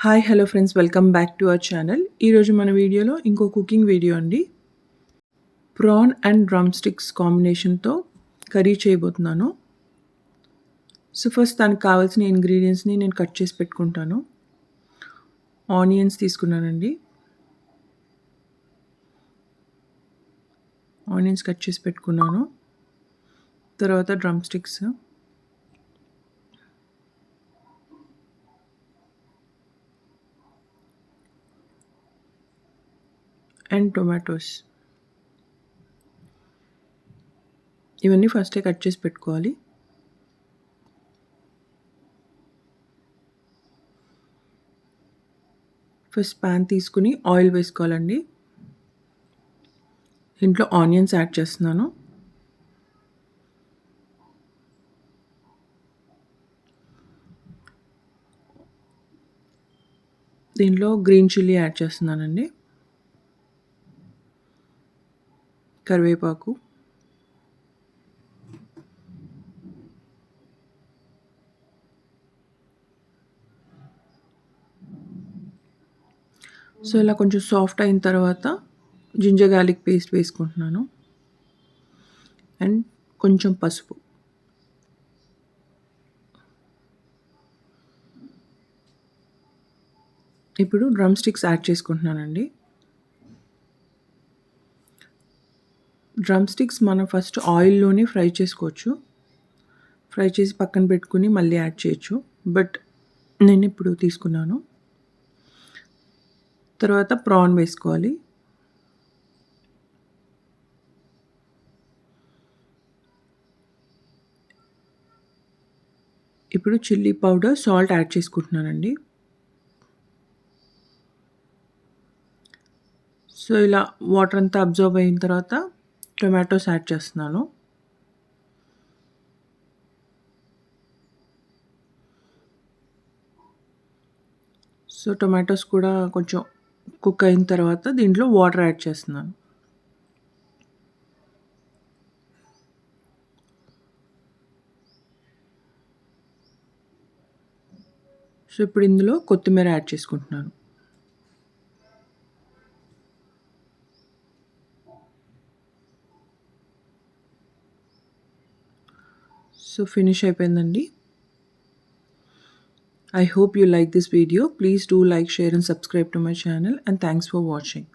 Hi hello friends, welcome back to our channel. ఈరోజు మన వీడియోలో ఇంకో కుకింగ్ వీడియో అండి. ప్రాన్ అండ్ డ్రమ్ స్టిక్స్ కాంబినేషన్తో కర్రీ చేయబోతున్నాను. సో ఫస్ట్ దానికి కావాల్సిన ఇంగ్రీడియంట్స్ని నేను కట్ చేసి పెట్టుకుంటాను. ఆనియన్స్ తీసుకున్నానండి. ఆనియన్స్ కట్ చేసి పెట్టుకున్నాను. తర్వాత డ్రమ్ స్టిక్స్, అండ్ టొమాటోస్. ఇవన్నీ ఫస్టే కట్ చేసి పెట్టుకోవాలి. ఫస్ట్ ప్యాన్ తీసుకుని ఆయిల్ వేసుకోవాలండి. ఇంట్లో ఆనియన్స్ యాడ్ చేస్తున్నాను. దీంట్లో గ్రీన్ చిల్లీ యాడ్ చేస్తున్నానండి, కరివేపాకు, సో ఇలా కొంచెం సాఫ్ట్ అయిన తర్వాత జింజర్ గార్లిక్ పేస్ట్ వేసుకుంటున్నాను అండ్ కొంచెం పసుపు. ఇప్పుడు డ్రమ్ స్టిక్స్ యాడ్ చేసుకుంటున్నానండి. డ్రమ్ స్టిక్స్ మనం ఫస్ట్ ఆయిల్లోనే ఫ్రై చేసుకోవచ్చు. ఫ్రై చేసి పక్కన పెట్టుకుని మళ్ళీ యాడ్ చేయొచ్చు, బట్ నేను ఇప్పుడు తీసుకున్నాను. తర్వాత ప్రాన్ వేసుకోవాలి. ఇప్పుడు చిల్లీ పౌడర్, సాల్ట్ యాడ్ చేసుకుంటున్నానండి. సో ఇలా వాటర్ అంతా అబ్జర్వ్ అయిన తర్వాత టొమాటోస్ యాడ్ చేస్తున్నాను. సో టొమాటోస్ కూడా కొంచెం కుక్ అయిన తర్వాత దీంట్లో వాటర్ యాడ్ చేస్తున్నాను. సో ఇప్పుడు ఇందులో కొత్తిమీర యాడ్ చేసుకుంటున్నాను. సో ఫినిష్ అయిపోయిందండి. I hope you like this video. Please do like, share and subscribe to my channel, and thanks for watching.